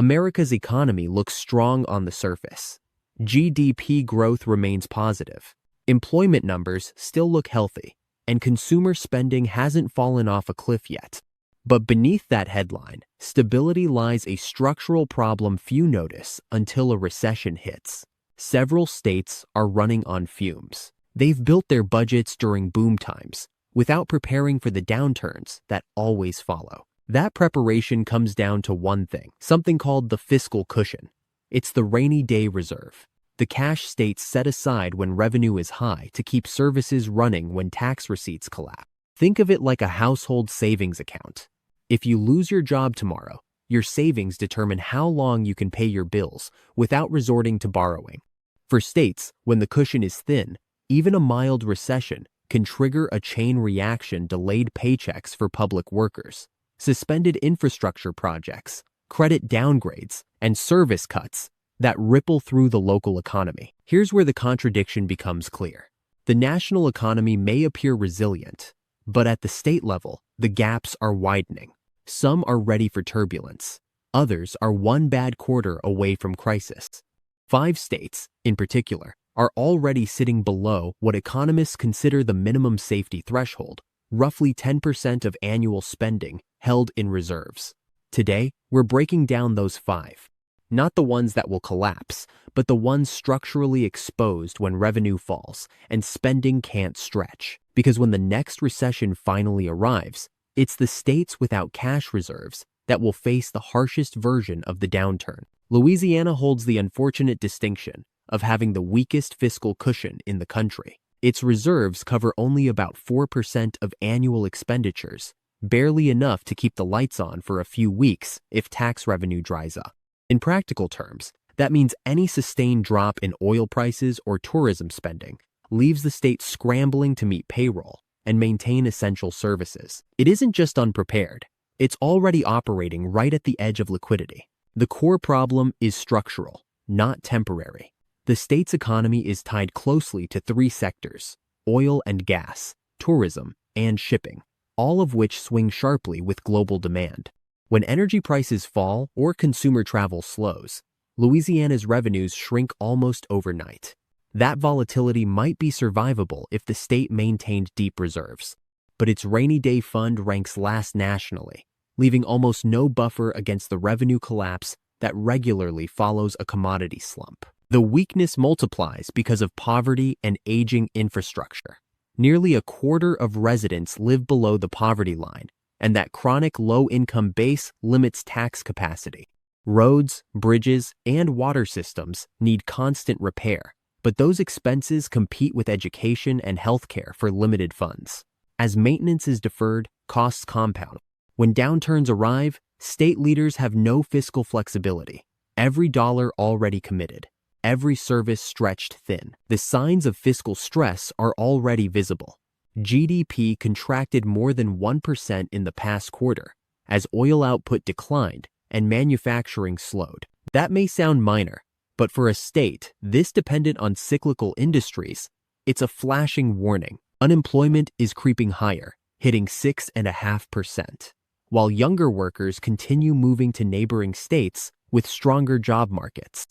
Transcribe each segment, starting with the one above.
America's economy looks strong on the surface. GDP growth remains positive. Employment numbers still look healthy, and consumer spending hasn't fallen off a cliff yet. But beneath that headline, stability lies a structural problem few notice until a recession hits. Several states are running on fumes. They've built their budgets during boom times, without preparing for the downturns that always follow. That preparation comes down to one thing, something called the fiscal cushion. It's the rainy day reserve, the cash states set aside when revenue is high to keep services running when tax receipts collapse. Think of it like a household savings account. If you lose your job tomorrow, your savings determine how long you can pay your bills without resorting to borrowing. For states, when the cushion is thin, even a mild recession can trigger a chain reaction: delayed paychecks for public workers, suspended infrastructure projects, credit downgrades, and service cuts that ripple through the local economy. Here's where the contradiction becomes clear. The national economy may appear resilient, but at the state level, the gaps are widening. Some are ready for turbulence. Others are one bad quarter away from crisis. 5 states, in particular, are already sitting below what economists consider the minimum safety threshold, roughly 10% of annual spending held in reserves. Today, we're breaking down those 5. Not the ones that will collapse, but the ones structurally exposed when revenue falls and spending can't stretch. Because when the next recession finally arrives, it's the states without cash reserves that will face the harshest version of the downturn. Louisiana holds the unfortunate distinction of having the weakest fiscal cushion in the country. Its reserves cover only about 4% of annual expenditures, barely enough to keep the lights on for a few weeks if tax revenue dries up. In practical terms, that means any sustained drop in oil prices or tourism spending leaves the state scrambling to meet payroll and maintain essential services. It isn't just unprepared, it's already operating right at the edge of liquidity. The core problem is structural, not temporary. The state's economy is tied closely to 3 sectors: oil and gas, tourism, and shipping, all of which swing sharply with global demand. When energy prices fall or consumer travel slows, Louisiana's revenues shrink almost overnight. That volatility might be survivable if the state maintained deep reserves, but its rainy day fund ranks last nationally, leaving almost no buffer against the revenue collapse that regularly follows a commodity slump. The weakness multiplies because of poverty and aging infrastructure. Nearly a quarter of residents live below the poverty line, and that chronic low-income base limits tax capacity. Roads, bridges, and water systems need constant repair, but those expenses compete with education and healthcare for limited funds. As maintenance is deferred, costs compound. When downturns arrive, state leaders have no fiscal flexibility. Every dollar already committed, every service stretched thin. The signs of fiscal stress are already visible. GDP contracted more than 1% in the past quarter, as oil output declined and manufacturing slowed. That may sound minor, but for a state this dependent on cyclical industries, it's a flashing warning. Unemployment is creeping higher, hitting 6.5%, while younger workers continue moving to neighboring states with stronger job markets.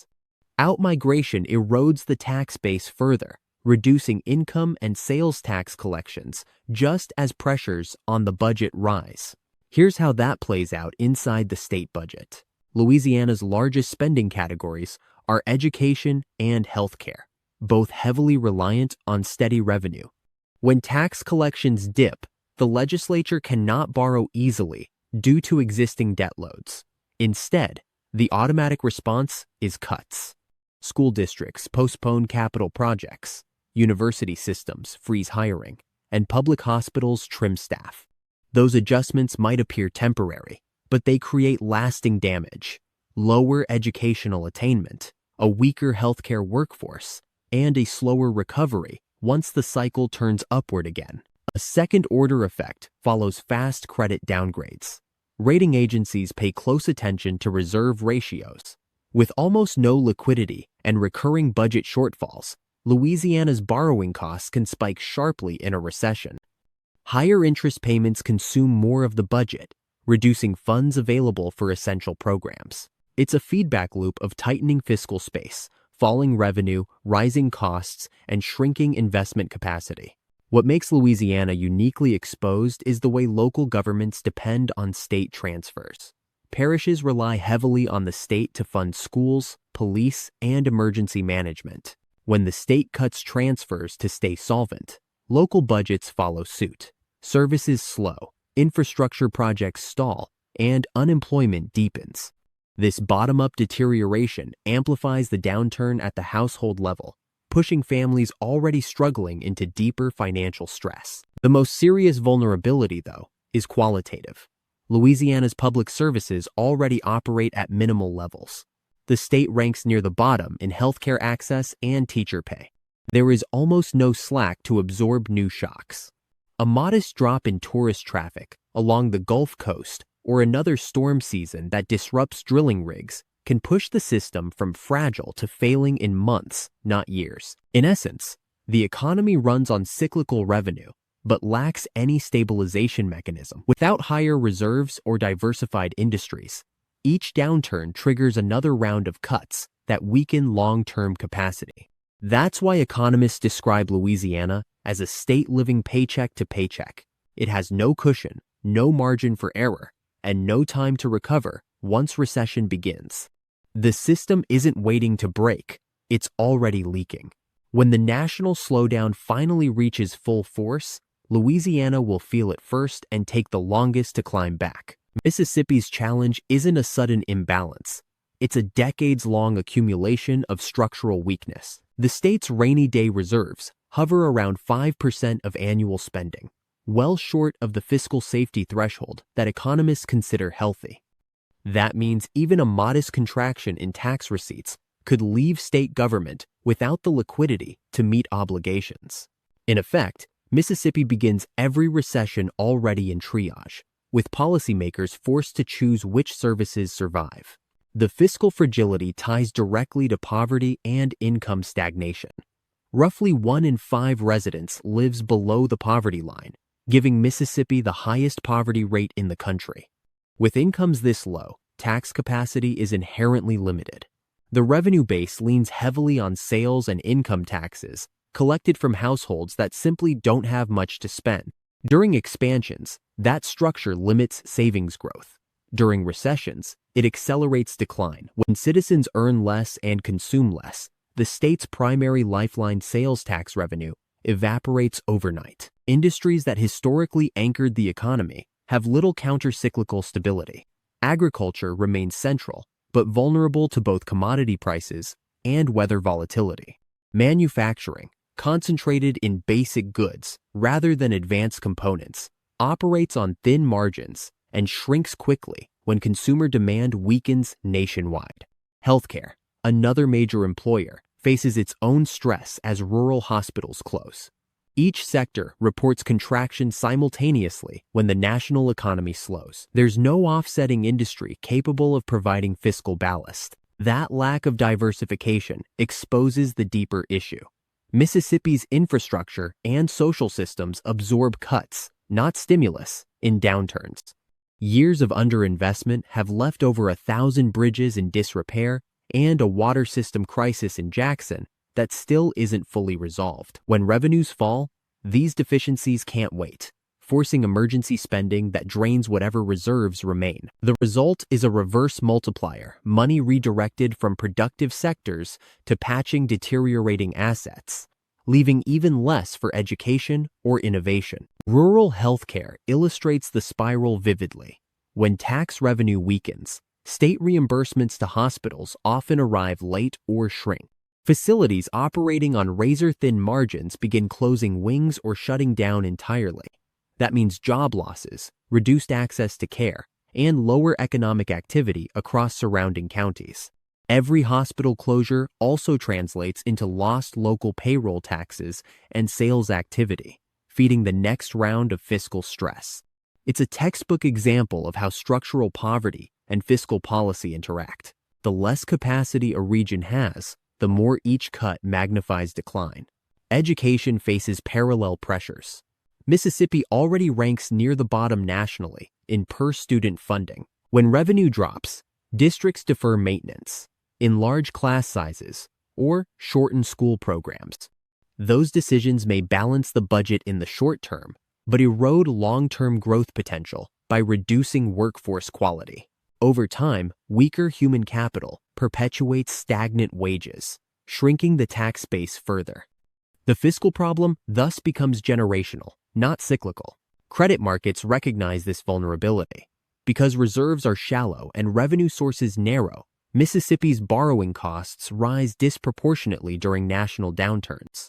Outmigration erodes the tax base further, reducing income and sales tax collections just as pressures on the budget rise. Here's how that plays out inside the state budget. Louisiana's largest spending categories are education and healthcare, both heavily reliant on steady revenue. When tax collections dip, the legislature cannot borrow easily due to existing debt loads. Instead, the automatic response is cuts. School districts postpone capital projects, university systems freeze hiring, and public hospitals trim staff. Those adjustments might appear temporary, but they create lasting damage: lower educational attainment, a weaker healthcare workforce, and a slower recovery once the cycle turns upward again. A second-order effect follows fast credit downgrades. Rating agencies pay close attention to reserve ratios. With almost no liquidity and recurring budget shortfalls, Louisiana's borrowing costs can spike sharply in a recession. Higher interest payments consume more of the budget, reducing funds available for essential programs. It's a feedback loop of tightening fiscal space, falling revenue, rising costs, and shrinking investment capacity. What makes Louisiana uniquely exposed is the way local governments depend on state transfers. Parishes rely heavily on the state to fund schools, police, and emergency management. When the state cuts transfers to stay solvent, local budgets follow suit. Services slow, infrastructure projects stall, and unemployment deepens. This bottom-up deterioration amplifies the downturn at the household level, pushing families already struggling into deeper financial stress. The most serious vulnerability, though, is qualitative. Louisiana's public services already operate at minimal levels. The state ranks near the bottom in healthcare access and teacher pay. There is almost no slack to absorb new shocks. A modest drop in tourist traffic along the Gulf Coast or another storm season that disrupts drilling rigs can push the system from fragile to failing in months, not years. In essence, the economy runs on cyclical revenue, but lacks any stabilization mechanism. Without higher reserves or diversified industries, each downturn triggers another round of cuts that weaken long-term capacity. That's why economists describe Louisiana as a state living paycheck to paycheck. It has no cushion, no margin for error, and no time to recover once recession begins. The system isn't waiting to break, it's already leaking. When the national slowdown finally reaches full force, Louisiana will feel it first and take the longest to climb back. Mississippi's challenge isn't a sudden imbalance. It's a decades-long accumulation of structural weakness. The state's rainy day reserves hover around 5% of annual spending, well short of the fiscal safety threshold that economists consider healthy. That means even a modest contraction in tax receipts could leave state government without the liquidity to meet obligations. In effect, Mississippi begins every recession already in triage, with policymakers forced to choose which services survive. The fiscal fragility ties directly to poverty and income stagnation. Roughly 1 in 5 residents lives below the poverty line, giving Mississippi the highest poverty rate in the country. With incomes this low, tax capacity is inherently limited. The revenue base leans heavily on sales and income taxes, collected from households that simply don't have much to spend. During expansions, that structure limits savings growth. During recessions, it accelerates decline. When citizens earn less and consume less, the state's primary lifeline, sales tax revenue, evaporates overnight. Industries that historically anchored the economy have little counter-cyclical stability. Agriculture remains central, but vulnerable to both commodity prices and weather volatility. Manufacturing, concentrated in basic goods rather than advanced components, operates on thin margins and shrinks quickly when consumer demand weakens nationwide. Healthcare, another major employer, faces its own stress as rural hospitals close. Each sector reports contraction simultaneously when the national economy slows. There's no offsetting industry capable of providing fiscal ballast. That lack of diversification exposes the deeper issue. Mississippi's infrastructure and social systems absorb cuts, not stimulus, in downturns. Years of underinvestment have left over 1,000 bridges in disrepair and a water system crisis in Jackson that still isn't fully resolved. When revenues fall, these deficiencies can't wait, forcing emergency spending that drains whatever reserves remain. The result is a reverse multiplier, money redirected from productive sectors to patching deteriorating assets, leaving even less for education or innovation. Rural healthcare illustrates the spiral vividly. When tax revenue weakens, state reimbursements to hospitals often arrive late or shrink. Facilities operating on razor-thin margins begin closing wings or shutting down entirely. That means job losses, reduced access to care, and lower economic activity across surrounding counties. Every hospital closure also translates into lost local payroll taxes and sales activity, feeding the next round of fiscal stress. It's a textbook example of how structural poverty and fiscal policy interact. The less capacity a region has, the more each cut magnifies decline. Education faces parallel pressures. Mississippi already ranks near the bottom nationally in per-student funding. When revenue drops, Districts defer maintenance, enlarge class sizes, or shorten school programs. Those decisions may balance the budget in the short term, but erode long-term growth potential by reducing workforce quality. Over time, weaker human capital perpetuates stagnant wages, shrinking the tax base further. The fiscal problem thus becomes generational, not cyclical. Credit markets recognize this vulnerability. Because reserves are shallow and revenue sources narrow, Mississippi's borrowing costs rise disproportionately during national downturns.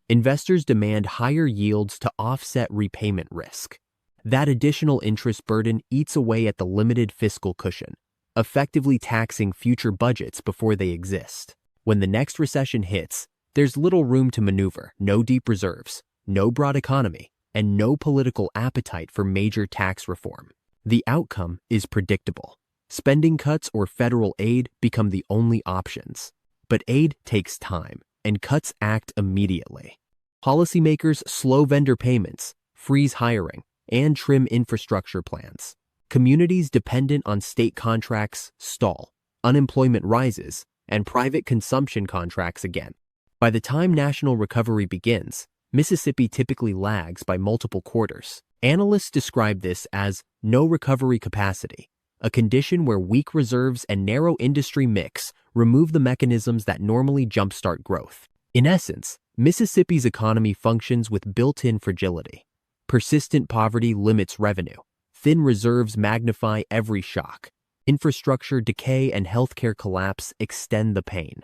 Investors demand higher yields to offset repayment risk. That additional interest burden eats away at the limited fiscal cushion, effectively taxing future budgets before they exist. When the next recession hits, there's little room to maneuver, no deep reserves, no broad economy, and no political appetite for major tax reform. The outcome is predictable. Spending cuts or federal aid become the only options. But aid takes time, and cuts act immediately. Policymakers slow vendor payments, freeze hiring, and trim infrastructure plans. Communities dependent on state contracts stall, unemployment rises, and private consumption contracts again. By the time national recovery begins, Mississippi typically lags by multiple quarters. Analysts describe this as no recovery capacity, a condition where weak reserves and narrow industry mix remove the mechanisms that normally jumpstart growth. In essence, Mississippi's economy functions with built-in fragility. Persistent poverty limits revenue. Thin reserves magnify every shock. Infrastructure decay and healthcare collapse extend the pain.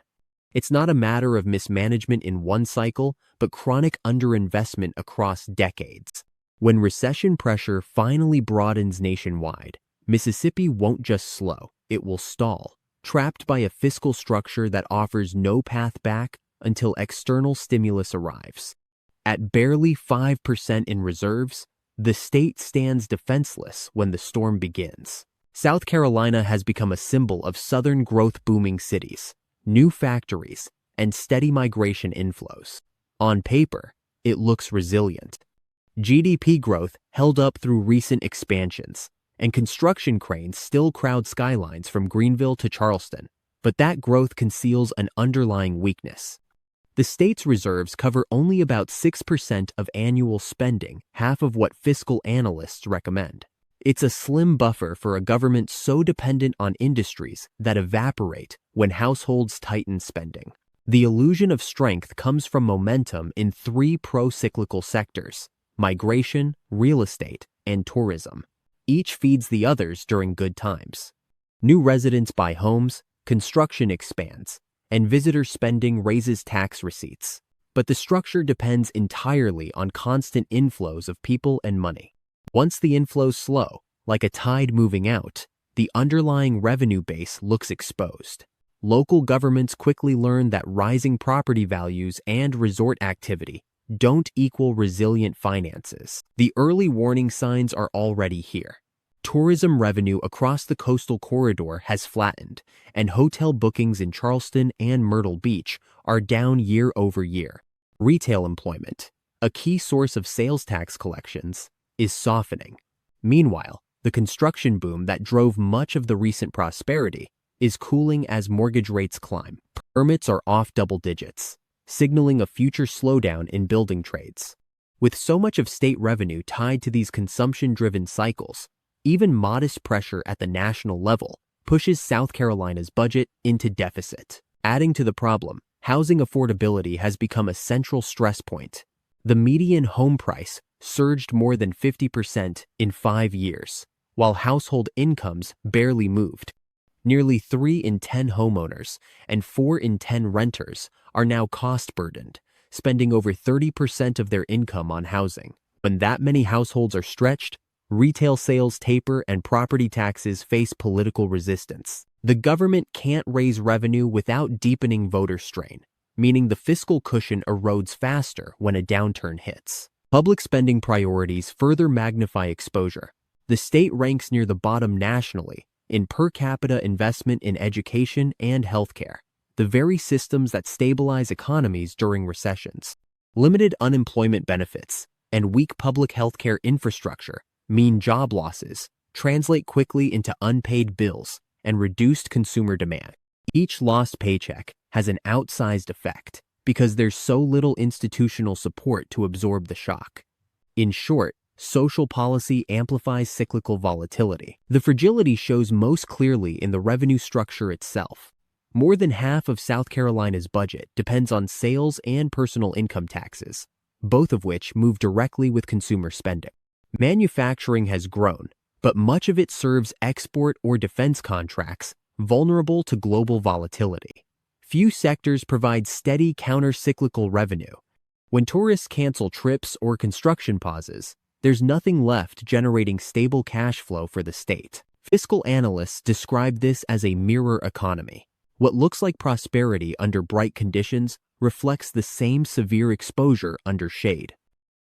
It's not a matter of mismanagement in one cycle, but chronic underinvestment across decades. When recession pressure finally broadens nationwide, Mississippi won't just slow, it will stall, trapped by a fiscal structure that offers no path back until external stimulus arrives. At barely 5% in reserves, the state stands defenseless when the storm begins. South Carolina has become a symbol of Southern growth-booming cities, new factories, and steady migration inflows. On paper, it looks resilient. GDP growth held up through recent expansions, and construction cranes still crowd skylines from Greenville to Charleston, but that growth conceals an underlying weakness. The state's reserves cover only about 6% of annual spending, half of what fiscal analysts recommend. It's a slim buffer for a government so dependent on industries that evaporate when households tighten spending. The illusion of strength comes from momentum in three pro-cyclical sectors: migration, real estate, and tourism. Each feeds the others during good times. New residents buy homes, construction expands, and visitor spending raises tax receipts. But the structure depends entirely on constant inflows of people and money. Once the inflows slow, like a tide moving out, the underlying revenue base looks exposed. Local governments quickly learn that rising property values and resort activity don't equal resilient finances. The early warning signs are already here. Tourism revenue across the coastal corridor has flattened, and hotel bookings in Charleston and Myrtle Beach are down year over year. Retail employment, a key source of sales tax collections, is softening. Meanwhile, the construction boom that drove much of the recent prosperity is cooling as mortgage rates climb. Permits are off double digits, signaling a future slowdown in building trades. With so much of state revenue tied to these consumption-driven cycles, even modest pressure at the national level pushes South Carolina's budget into deficit. Adding to the problem, housing affordability has become a central stress point. The median home price surged more than 50% in 5 years, while household incomes barely moved. Nearly 3 in 10 homeowners and 4 in 10 renters are now cost-burdened, spending over 30% of their income on housing. When that many households are stretched, retail sales taper and property taxes face political resistance. The government can't raise revenue without deepening voter strain, meaning the fiscal cushion erodes faster when a downturn hits. Public spending priorities further magnify exposure. The state ranks near the bottom nationally in per capita investment in education and healthcare, the very systems that stabilize economies during recessions. Limited unemployment benefits and weak public healthcare infrastructure mean job losses translate quickly into unpaid bills and reduced consumer demand. Each lost paycheck has an outsized effect because there's so little institutional support to absorb the shock. In short, social policy amplifies cyclical volatility. The fragility shows most clearly in the revenue structure itself. More than half of South Carolina's budget depends on sales and personal income taxes, both of which move directly with consumer spending. Manufacturing has grown, but much of it serves export or defense contracts vulnerable to global volatility. Few sectors provide steady counter-cyclical revenue. When tourists cancel trips or construction pauses, there's nothing left generating stable cash flow for the state. Fiscal analysts describe this as a mirror economy. What looks like prosperity under bright conditions reflects the same severe exposure under shade.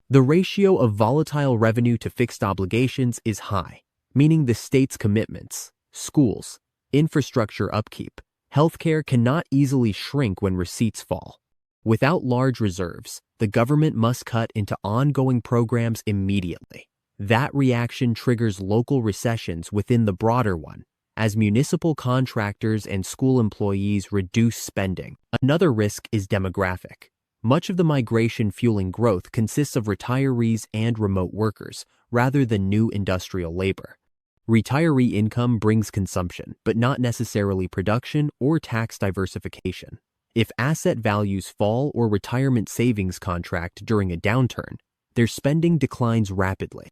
The ratio of volatile revenue to fixed obligations is high, meaning the state's commitments, schools, infrastructure upkeep, healthcare cannot easily shrink when receipts fall. Without large reserves, the government must cut into ongoing programs immediately. That reaction triggers local recessions within the broader one, as municipal contractors and school employees reduce spending. Another risk is demographic. Much of the migration fueling growth consists of retirees and remote workers, rather than new industrial labor. Retiree income brings consumption, but not necessarily production or tax diversification. If asset values fall or retirement savings contract during a downturn, their spending declines rapidly.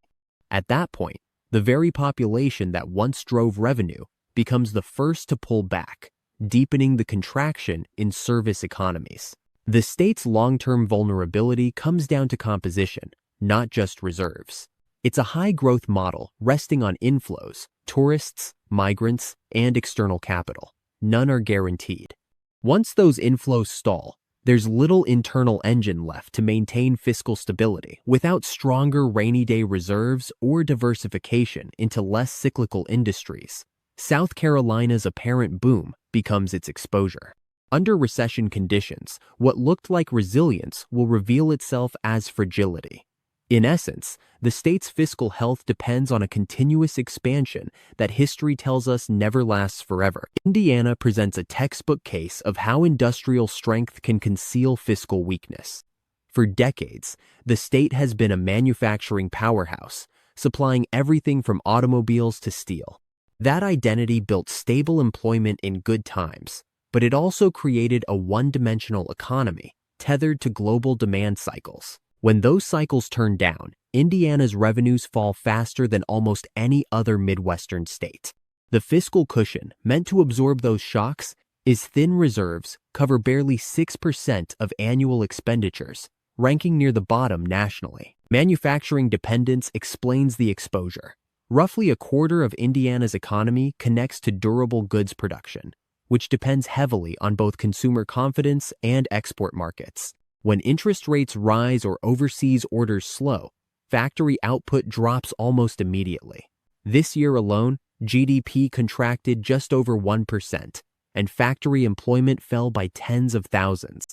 At that point, the very population that once drove revenue becomes the first to pull back, deepening the contraction in service economies. The state's long-term vulnerability comes down to composition, not just reserves. It's a high-growth model resting on inflows, tourists, migrants, and external capital. None are guaranteed. Once those inflows stall, there's little internal engine left to maintain fiscal stability. Without stronger rainy-day reserves or diversification into less cyclical industries, South Carolina's apparent boom becomes its exposure. Under recession conditions, what looked like resilience will reveal itself as fragility. In essence, the state's fiscal health depends on a continuous expansion that history tells us never lasts forever. Indiana presents a textbook case of how industrial strength can conceal fiscal weakness. For decades, the state has been a manufacturing powerhouse, supplying everything from automobiles to steel. That identity built stable employment in good times, but it also created a one-dimensional economy tethered to global demand cycles. When those cycles turn down, Indiana's revenues fall faster than almost any other Midwestern state. The fiscal cushion, meant to absorb those shocks, is thin. Reserves cover barely 6% of annual expenditures, ranking near the bottom nationally. Manufacturing dependence explains the exposure. Roughly a quarter of Indiana's economy connects to durable goods production, which depends heavily on both consumer confidence and export markets. When interest rates rise or overseas orders slow, factory output drops almost immediately. This year alone, GDP contracted just over 1%, and factory employment fell by tens of thousands.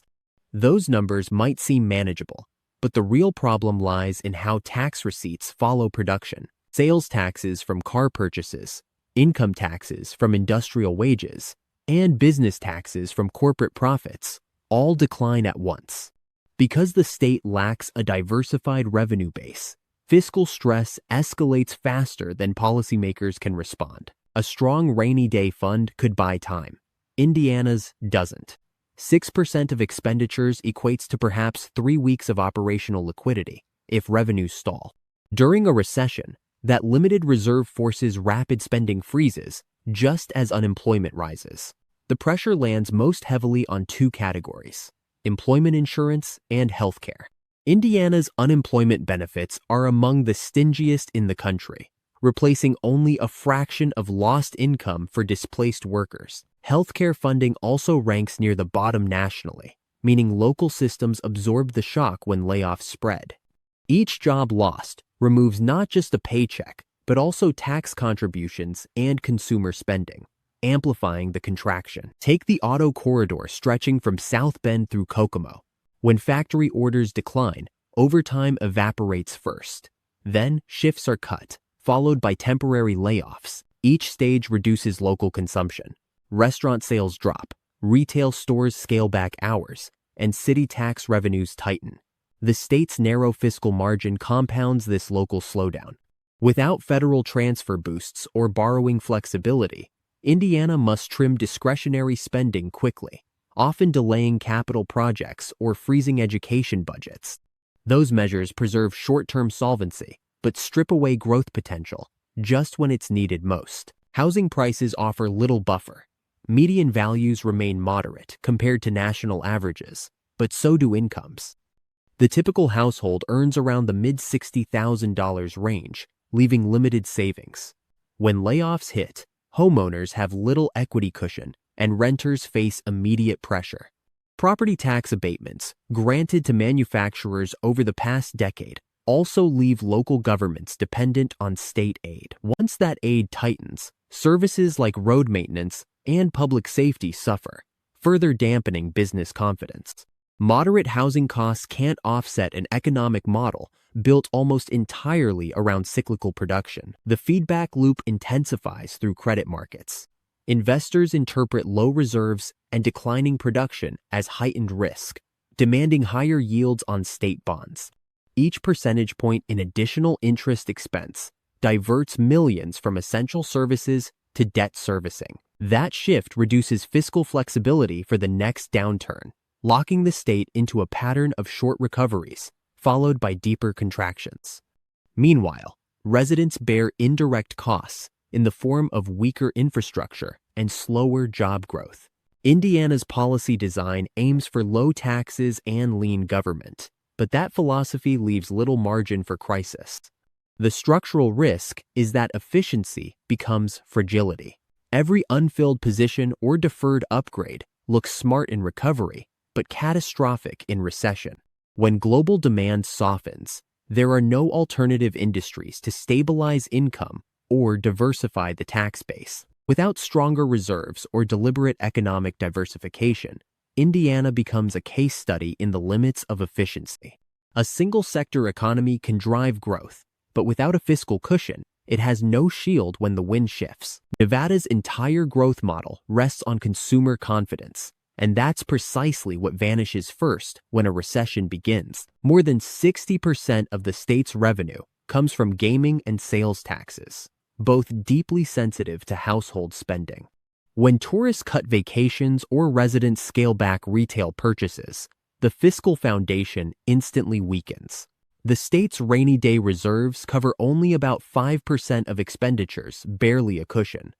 Those numbers might seem manageable, but the real problem lies in how tax receipts follow production. Sales taxes from car purchases, income taxes from industrial wages, and business taxes from corporate profits all decline at once. Because the state lacks a diversified revenue base, fiscal stress escalates faster than policymakers can respond. A strong rainy day fund could buy time. Indiana's doesn't. 6% of expenditures equates to perhaps 3 weeks of operational liquidity if revenues stall. During a recession, that limited reserve forces rapid spending freezes just as unemployment rises. The pressure lands most heavily on two categories: employment insurance and healthcare. Indiana's unemployment benefits are among the stingiest in the country, replacing only a fraction of lost income for displaced workers. Healthcare funding also ranks near the bottom nationally, meaning local systems absorb the shock when layoffs spread. Each job lost removes not just a paycheck, but also tax contributions and consumer spending, amplifying the contraction. Take the auto corridor stretching from South Bend through Kokomo. When factory orders decline, overtime evaporates first. Then shifts are cut, followed by temporary layoffs. Each stage reduces local consumption. Restaurant sales drop, retail stores scale back hours, and city tax revenues tighten. The state's narrow fiscal margin compounds this local slowdown. Without federal transfer boosts or borrowing flexibility, Indiana must trim discretionary spending quickly, often delaying capital projects or freezing education budgets. Those measures preserve short-term solvency, but strip away growth potential just when it's needed most. Housing prices offer little buffer. Median values remain moderate compared to national averages, but so do incomes. The typical household earns around the mid-$60,000 range, leaving limited savings. When layoffs hit, homeowners have little equity cushion, and renters face immediate pressure. Property tax abatements, granted to manufacturers over the past decade, also leave local governments dependent on state aid. Once that aid tightens, services like road maintenance and public safety suffer, further dampening business confidence. Moderate housing costs can't offset an economic model built almost entirely around cyclical production. The feedback loop intensifies through credit markets. Investors interpret low reserves and declining production as heightened risk, demanding higher yields on state bonds. Each percentage point in additional interest expense diverts millions from essential services to debt servicing. That shift reduces fiscal flexibility for the next downturn, locking the state into a pattern of short recoveries, followed by deeper contractions. Meanwhile, residents bear indirect costs in the form of weaker infrastructure and slower job growth. Indiana's policy design aims for low taxes and lean government, but that philosophy leaves little margin for crisis. The structural risk is that efficiency becomes fragility. Every unfilled position or deferred upgrade looks smart in recovery, but catastrophic in recession. When global demand softens, there are no alternative industries to stabilize income or diversify the tax base. Without stronger reserves or deliberate economic diversification, Indiana becomes a case study in the limits of efficiency. A single-sector economy can drive growth, but without a fiscal cushion, it has no shield when the wind shifts. Nevada's entire growth model rests on consumer confidence, and that's precisely what vanishes first when a recession begins. More than 60% of the state's revenue comes from gaming and sales taxes, both deeply sensitive to household spending. When tourists cut vacations or residents scale back retail purchases, the fiscal foundation instantly weakens. The state's rainy day reserves cover only about 5% of expenditures, barely a cushion.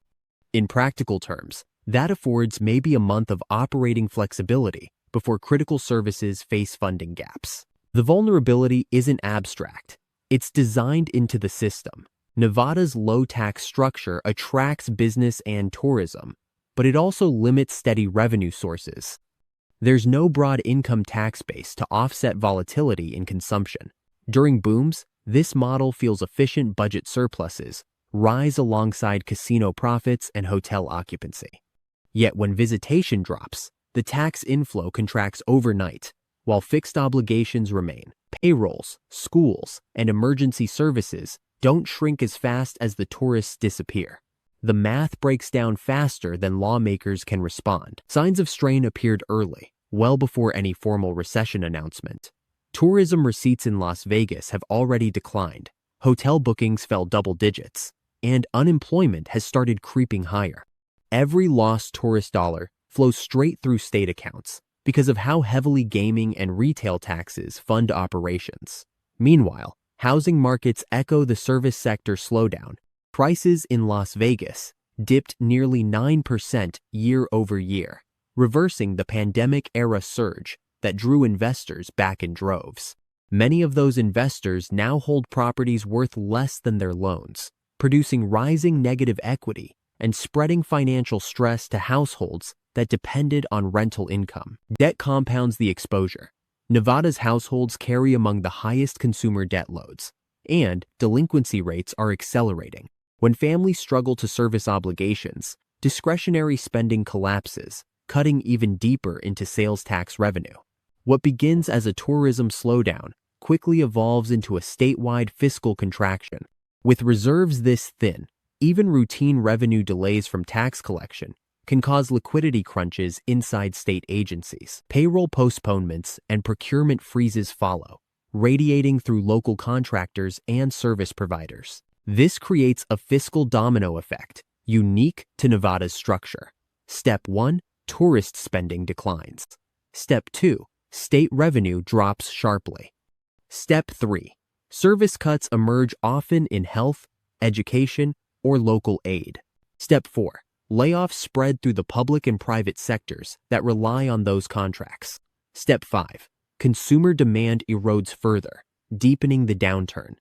In practical terms, that affords maybe a month of operating flexibility before critical services face funding gaps. The vulnerability isn't abstract. It's designed into the system. Nevada's low tax structure attracts business and tourism, but it also limits steady revenue sources. There's no broad income tax base to offset volatility in consumption. During booms, this model feels efficient budget surpluses rise alongside casino profits and hotel occupancy. Yet when visitation drops, the tax inflow contracts overnight, while fixed obligations remain. Payrolls, schools, and emergency services don't shrink as fast as the tourists disappear. The math breaks down faster than lawmakers can respond. Signs of strain appeared early, well before any formal recession announcement. Tourism receipts in Las Vegas have already declined, hotel bookings fell double digits, and unemployment has started creeping higher. Every lost tourist dollar flows straight through state accounts because of how heavily gaming and retail taxes fund operations. Meanwhile, housing markets echo the service sector slowdown. Prices in Las Vegas dipped nearly 9% year over year, reversing the pandemic-era surge that drew investors back in droves. Many of those investors now hold properties worth less than their loans, producing rising negative equity and spreading financial stress to households that depended on rental income. Debt compounds the exposure. Nevada's households carry among the highest consumer debt loads, and delinquency rates are accelerating. When families struggle to service obligations, discretionary spending collapses, cutting even deeper into sales tax revenue. What begins as a tourism slowdown quickly evolves into a statewide fiscal contraction. With reserves this thin, Even routine revenue delays from tax collection can cause liquidity crunches inside state agencies. Payroll postponements and procurement freezes follow, radiating through local contractors and service providers. This creates a fiscal domino effect unique to Nevada's structure. Step 1. Tourist spending declines. Step 2. State revenue drops sharply. Step 3. Service cuts emerge often in health, education, or local aid. Step 4. Layoffs spread through the public and private sectors that rely on those contracts. Step 5. Consumer demand erodes further, deepening the downturn.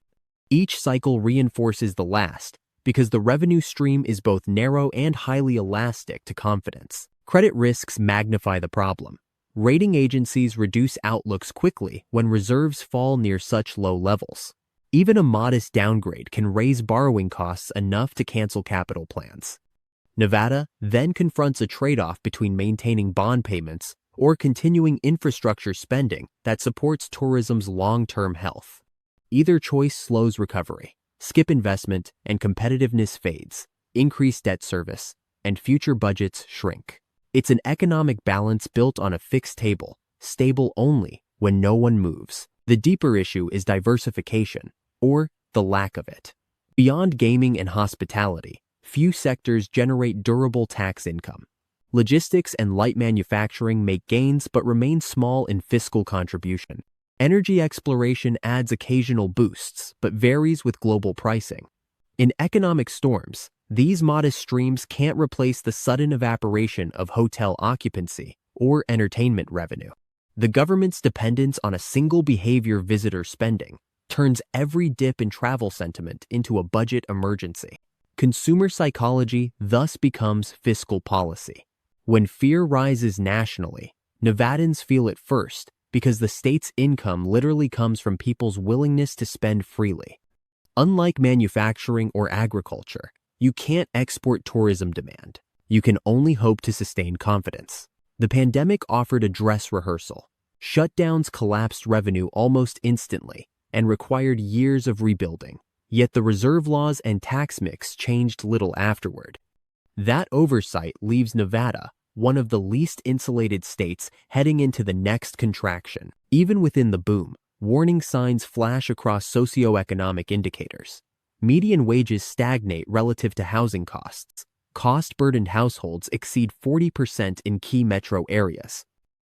Each cycle reinforces the last because the revenue stream is both narrow and highly elastic to confidence. Credit risks magnify the problem. Rating agencies reduce outlooks quickly when reserves fall near such low levels. Even a modest downgrade can raise borrowing costs enough to cancel capital plans. Nevada then confronts a trade-off between maintaining bond payments or continuing infrastructure spending that supports tourism's long-term health. Either choice slows recovery. Skip investment and competitiveness fades, increase debt service, and future budgets shrink. It's an economic balance built on a fixed table, stable only when no one moves. The deeper issue is diversification, or the lack of it. Beyond gaming and hospitality, few sectors generate durable tax income. Logistics and light manufacturing make gains but remain small in fiscal contribution. Energy exploration adds occasional boosts but varies with global pricing. In economic storms, these modest streams can't replace the sudden evaporation of hotel occupancy or entertainment revenue. The government's dependence on a single behavior visitor spending turns every dip in travel sentiment into a budget emergency. Consumer psychology thus becomes fiscal policy. When fear rises nationally, Nevadans feel it first because the state's income literally comes from people's willingness to spend freely. Unlike manufacturing or agriculture, you can't export tourism demand. You can only hope to sustain confidence. The pandemic offered a dress rehearsal. Shutdowns collapsed revenue almost instantly and required years of rebuilding. Yet the reserve laws and tax mix changed little afterward. That oversight leaves Nevada one of the least insulated states heading into the next contraction. Even within the boom, warning signs flash across socioeconomic indicators. Median wages stagnate relative to housing costs. Cost-burdened households exceed 40% in key metro areas.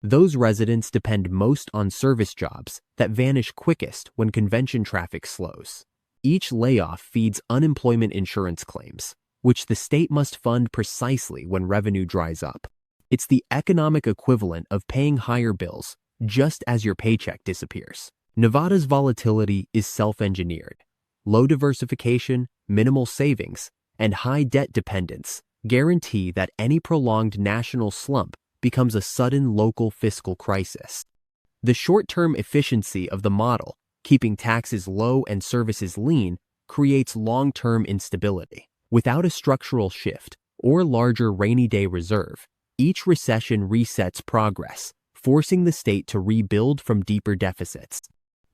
Those residents depend most on service jobs that vanish quickest when convention traffic slows. Each layoff feeds unemployment insurance claims, which the state must fund precisely when revenue dries up. It's the economic equivalent of paying higher bills just as your paycheck disappears. Nevada's volatility is self-engineered. Low diversification, minimal savings, and high debt dependence guarantee that any prolonged national slump becomes a sudden local fiscal crisis. The short-term efficiency of the model, keeping taxes low and services lean, creates long-term instability. Without a structural shift or larger rainy day reserve, each recession resets progress, forcing the state to rebuild from deeper deficits.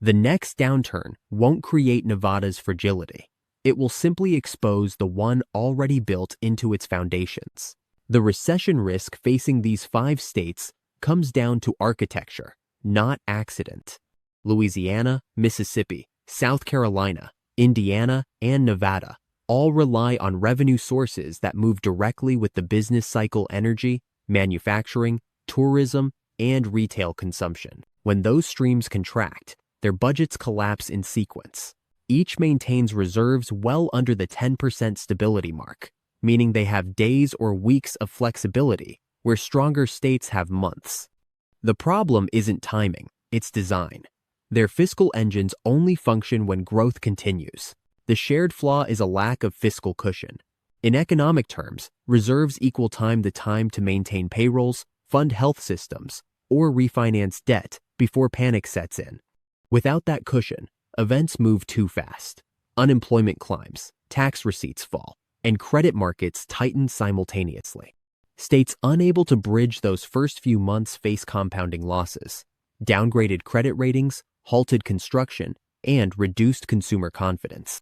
The next downturn won't create Nevada's fragility. It will simply expose the one already built into its foundations. The recession risk facing these 5 states comes down to architecture, not accident. Louisiana, Mississippi, South Carolina, Indiana, and Nevada all rely on revenue sources that move directly with the business cycle: energy, manufacturing, tourism, and retail consumption. When those streams contract, their budgets collapse in sequence. Each maintains reserves well under the 10% stability mark, meaning they have days or weeks of flexibility where stronger states have months. The problem isn't timing, it's design. Their fiscal engines only function when growth continues. The shared flaw is a lack of fiscal cushion. In economic terms, reserves equal the time to maintain payrolls, fund health systems, or refinance debt before panic sets in. Without that cushion, events move too fast. Unemployment climbs, tax receipts fall, and credit markets tighten simultaneously. States unable to bridge those first few months face compounding losses, downgraded credit ratings, halted construction, and reduced consumer confidence.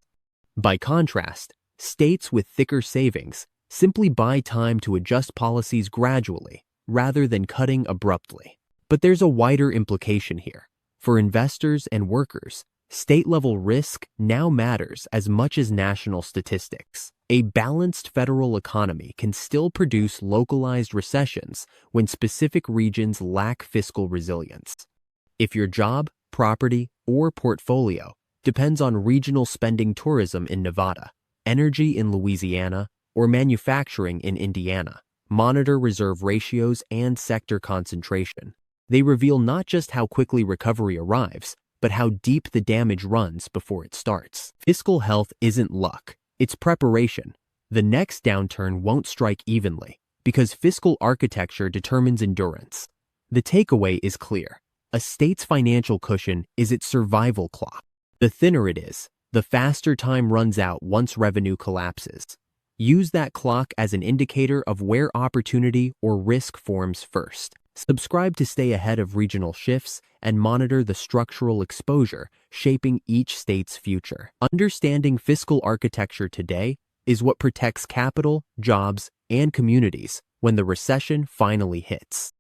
By contrast, States with thicker savings simply buy time to adjust policies gradually rather than cutting abruptly. But there's a wider implication here. For investors and workers, state-level risk now matters as much as national statistics. A balanced federal economy can still produce localized recessions when specific regions lack fiscal resilience. If your job, property, or portfolio depends on regional spending tourism in Nevada, energy in Louisiana, or manufacturing in Indiana, monitor reserve ratios and sector concentration. They reveal not just how quickly recovery arrives, but how deep the damage runs before it starts. Fiscal health isn't luck, it's preparation. The next downturn won't strike evenly, because fiscal architecture determines endurance. The takeaway is clear. A state's financial cushion is its survival clock. The thinner it is, the faster time runs out once revenue collapses. Use that clock as an indicator of where opportunity or risk forms first. Subscribe to stay ahead of regional shifts and monitor the structural exposure shaping each state's future. Understanding fiscal architecture today is what protects capital, jobs, and communities when the recession finally hits.